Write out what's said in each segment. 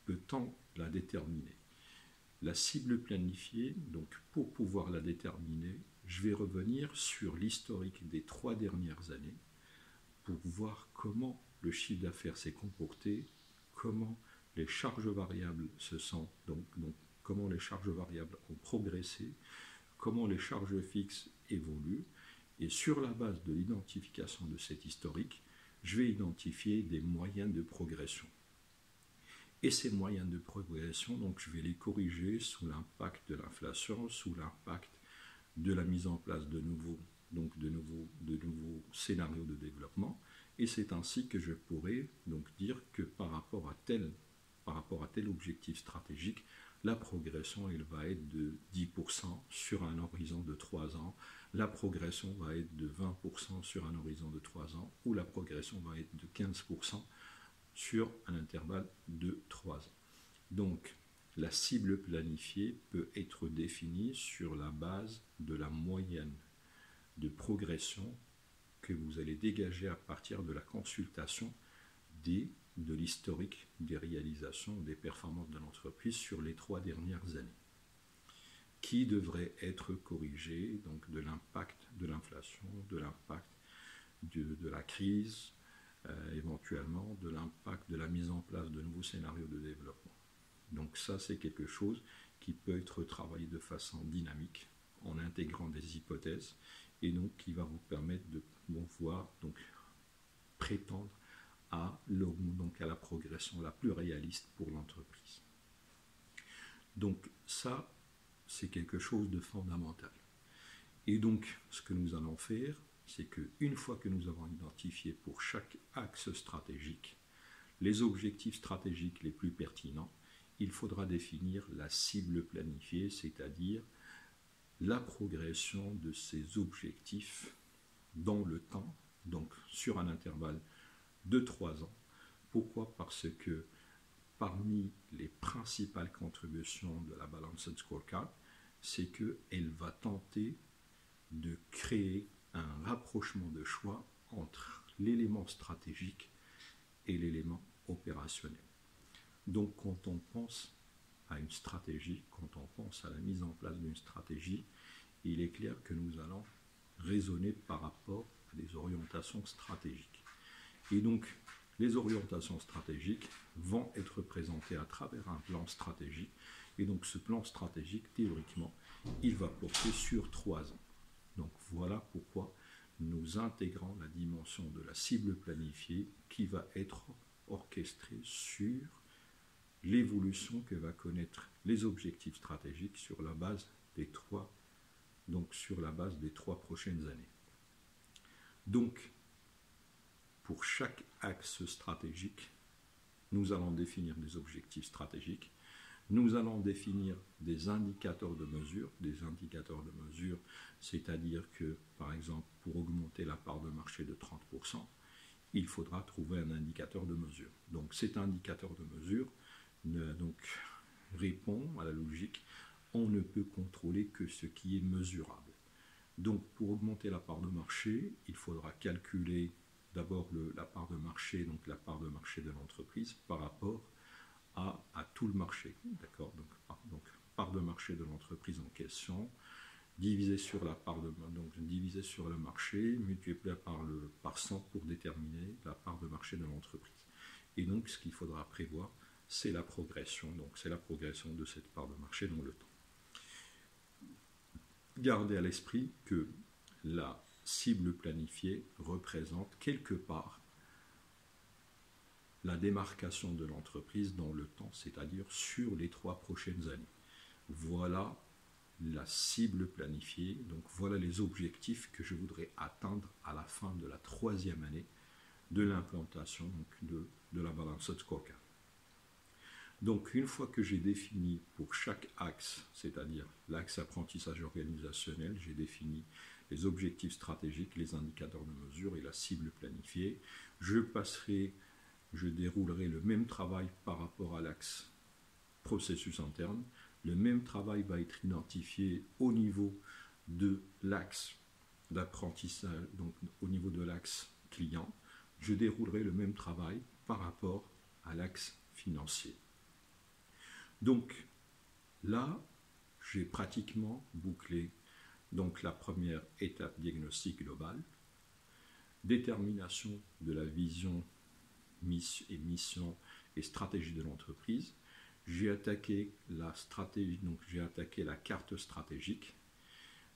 peut-on la déterminer? La cible planifiée, donc pour pouvoir la déterminer, je vais revenir sur l'historique des 3 dernières années pour voir comment le chiffre d'affaires s'est comporté, comment les charges variables se sont, comment les charges variables ont progressé, comment les charges fixes évoluent, et sur la base de l'identification de cet historique, je vais identifier des moyens de progression. Et ces moyens de progression, donc je vais les corriger sous l'impact de l'inflation, sous l'impact de la mise en place de nouveaux scénarios de développement. Et c'est ainsi que je pourrais donc dire que par rapport à tel objectif stratégique, la progression elle va être de 10% sur un horizon de 3 ans, la progression va être de 20% sur un horizon de 3 ans, ou la progression va être de 15% sur un intervalle de 3 ans. Donc, la cible planifiée peut être définie sur la base de la moyenne de progression que vous allez dégager à partir de la consultation de l'historique des réalisations, des performances de l'entreprise sur les 3 dernières années, qui devrait être corrigé donc de l'impact de l'inflation, de l'impact de la crise, éventuellement de l'impact de la mise en place de nouveaux scénarios de développement. Donc ça, c'est quelque chose qui peut être travaillé de façon dynamique en intégrant des hypothèses et donc qui va vous permettre de pouvoir prétendre à la progression la plus réaliste pour l'entreprise. Donc ça, c'est quelque chose de fondamental. Et donc, ce que nous allons faire, c'est qu'une fois que nous avons identifié pour chaque axe stratégique les objectifs stratégiques les plus pertinents, il faudra définir la cible planifiée, c'est-à-dire la progression de ces objectifs dans le temps, donc sur un intervalle de 3 ans. Pourquoi? Parce que parmi les principales contributions de la Balanced Scorecard, c'est qu'elle va tenter de créer un rapprochement de choix entre l'élément stratégique et l'élément opérationnel. Donc quand on pense à une stratégie, quand on pense à la mise en place d'une stratégie, il est clair que nous allons raisonner par rapport à des orientations stratégiques. Et donc les orientations stratégiques vont être présentées à travers un plan stratégique. Et donc ce plan stratégique, théoriquement, il va porter sur 3 ans. Donc voilà pourquoi nous intégrons la dimension de la cible planifiée qui va être orchestrée sur l'évolution que va connaître les objectifs stratégiques sur la base des 3 prochaines années. Donc, pour chaque axe stratégique, nous allons définir des objectifs stratégiques. Nous allons définir des indicateurs de mesure. Des indicateurs de mesure, c'est-à-dire que, par exemple, pour augmenter la part de marché de 30%, il faudra trouver un indicateur de mesure. Donc cet indicateur de mesure répond à la logique, on ne peut contrôler que ce qui est mesurable. Donc pour augmenter la part de marché, il faudra calculer d'abord la part de marché, donc la part de marché de l'entreprise par rapport à tout le marché, d'accord, donc part de marché de l'entreprise en question, divisé sur divisé sur le marché, multiplié par 100 pour déterminer la part de marché de l'entreprise. Et donc ce qu'il faudra prévoir, c'est la progression, donc c'est la progression de cette part de marché dans le temps. Gardez à l'esprit que la cible planifiée représente quelque part la démarcation de l'entreprise dans le temps, c'est-à-dire sur les 3 prochaines années. Voilà la cible planifiée, donc voilà les objectifs que je voudrais atteindre à la fin de la 3e année de l'implantation de la Balanced Scorecard. Donc une fois que j'ai défini pour chaque axe, c'est-à-dire l'axe apprentissage organisationnel, j'ai défini les objectifs stratégiques, les indicateurs de mesure et la cible planifiée, je déroulerai le même travail par rapport à l'axe processus interne. Le même travail va être identifié au niveau de l'axe d'apprentissage, donc au niveau de l'axe client. Je déroulerai le même travail par rapport à l'axe financier. Donc là, j'ai pratiquement bouclé donc la première étape diagnostic global, détermination de la vision, mission et stratégie de l'entreprise. J'ai attaqué la stratégie, donc j'ai attaqué la carte stratégique.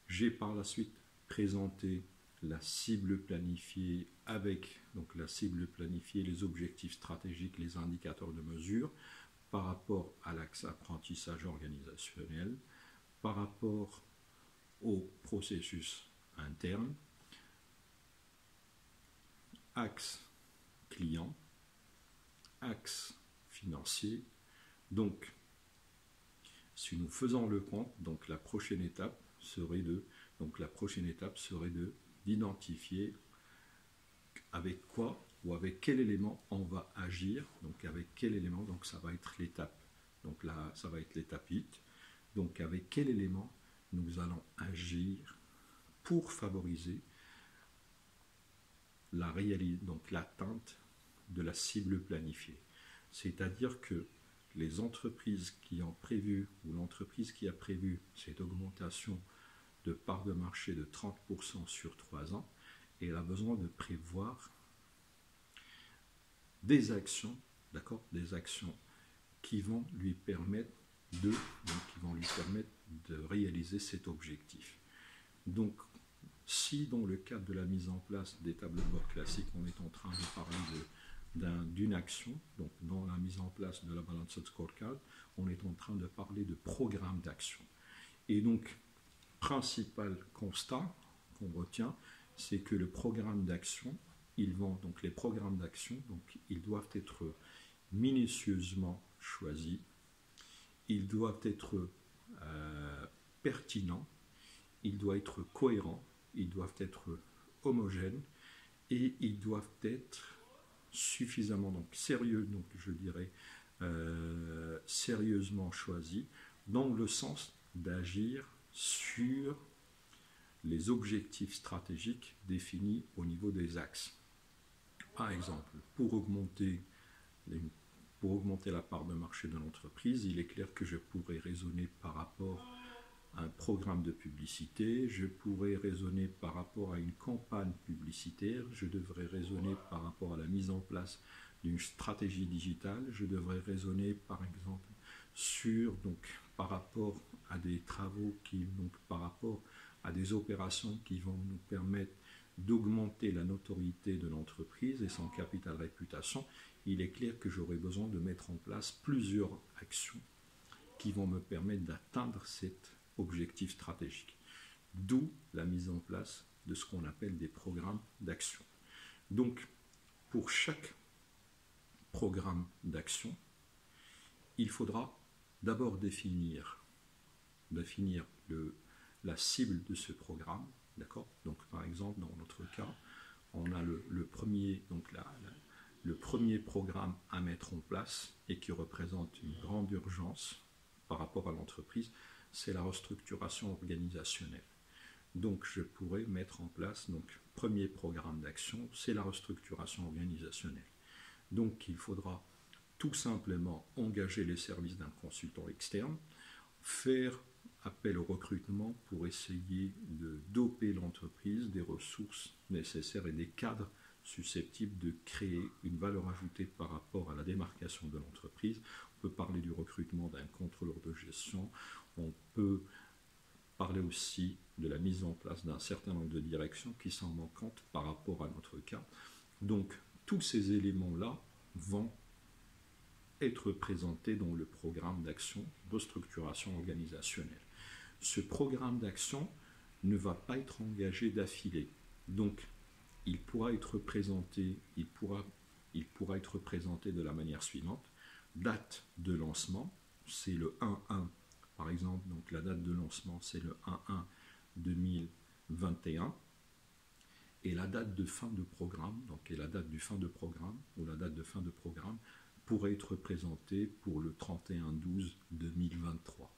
J'ai par la suite présenté la cible planifiée avec donc la cible planifiée, les objectifs stratégiques, les indicateurs de mesure par rapport à l'axe apprentissage organisationnel, par rapport au processus interne, axe client, axe financier. Donc, si nous faisons le compte, donc la prochaine étape serait d'identifier avec quoi ou avec quel élément on va agir. Donc avec quel élément, donc ça va être l'étape. Donc là, ça va être l'étape 8. Donc avec quel élément nous allons agir pour favoriser donc l'atteinte de la cible planifiée. C'est-à-dire que les entreprises qui ont prévu, ou l'entreprise qui a prévu cette augmentation de part de marché de 30% sur 3 ans, et elle a besoin de prévoir des actions, d'accord, des actions qui vont lui permettre de réaliser cet objectif. Donc, si dans le cadre de la mise en place des tableaux de bord classiques, on est en train de parler d'une action, donc dans la mise en place de la Balanced Scorecard, on est en train de parler de programme d'action. Et donc, principal constat qu'on retient, c'est que le programme d'action, les programmes d'action, donc ils doivent être minutieusement choisis, ils doivent être pertinents, ils doivent être cohérents, ils doivent être homogènes et ils doivent être suffisamment donc sérieux, donc je dirais sérieusement choisis, dans le sens d'agir sur les objectifs stratégiques définis au niveau des axes. Par exemple, pour augmenter la part de marché de l'entreprise, il est clair que je pourrais raisonner par rapport à un programme de publicité, je pourrais raisonner par rapport à une campagne publicitaire, je devrais raisonner par rapport à la mise en place d'une stratégie digitale, je devrais raisonner par exemple par rapport à des travaux par rapport à des opérations qui vont nous permettre d'augmenter la notoriété de l'entreprise et son capital réputation. Il est clair que j'aurai besoin de mettre en place plusieurs actions qui vont me permettre d'atteindre cet objectif stratégique. D'où la mise en place de ce qu'on appelle des programmes d'action. Donc, pour chaque programme d'action, il faudra d'abord définir la cible de ce programme. D'accord ? Donc, par exemple, dans notre cas, on a le premier programme à mettre en place et qui représente une grande urgence par rapport à l'entreprise, c'est la restructuration organisationnelle. Donc, je pourrais mettre en place, premier programme d'action, c'est la restructuration organisationnelle. Donc, il faudra tout simplement engager les services d'un consultant externe, faire appel au recrutement pour essayer de doper l'entreprise des ressources nécessaires et des cadres susceptibles de créer une valeur ajoutée par rapport à la démarcation de l'entreprise. On peut parler du recrutement d'un contrôleur de gestion, on peut parler aussi de la mise en place d'un certain nombre de directions qui sont manquantes par rapport à notre cas. Donc, tous ces éléments-là vont être présentés dans le programme d'action de structuration organisationnelle. Ce programme d'action ne va pas être engagé d'affilée. Donc, il pourra être présenté de la manière suivante. Date de lancement, c'est le 1-1, par exemple. Donc, la date de lancement, c'est le 1-1-2021. Et la date de fin de programme, la date de fin de programme pourrait être présentée pour le 31-12-2023.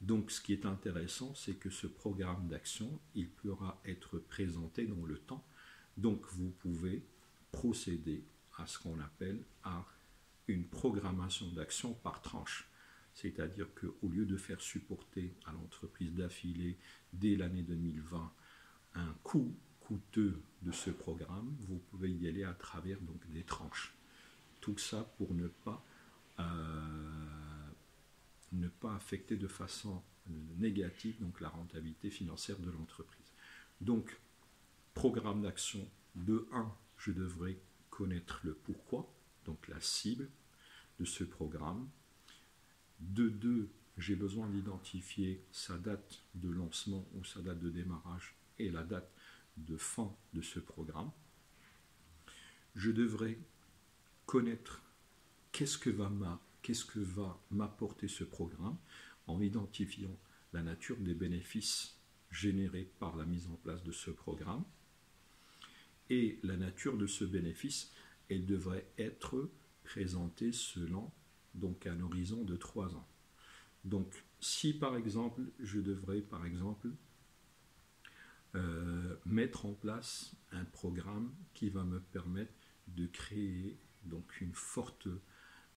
Donc, ce qui est intéressant, c'est que ce programme d'action, il pourra être présenté dans le temps. Donc, vous pouvez procéder à ce qu'on appelle une programmation d'action par tranche. C'est-à-dire qu'au lieu de faire supporter à l'entreprise d'affilée dès l'année 2020 un coût coûteux de ce programme, vous pouvez y aller à travers donc des tranches. Tout ça pour ne pas affecter de façon négative donc la rentabilité financière de l'entreprise. Donc, programme d'action de 1, je devrais connaître le pourquoi, donc la cible de ce programme. De 2, j'ai besoin d'identifier sa date de lancement ou sa date de démarrage et la date de fin de ce programme. Je devrais connaître qu'est-ce que va m'apporter ce programme en identifiant la nature des bénéfices générés par la mise en place de ce programme. Et la nature de ce bénéfice, elle devrait être présentée selon donc un horizon de 3 ans. Donc, si par exemple, je devrais par exemple mettre en place un programme qui va me permettre de créer donc une forte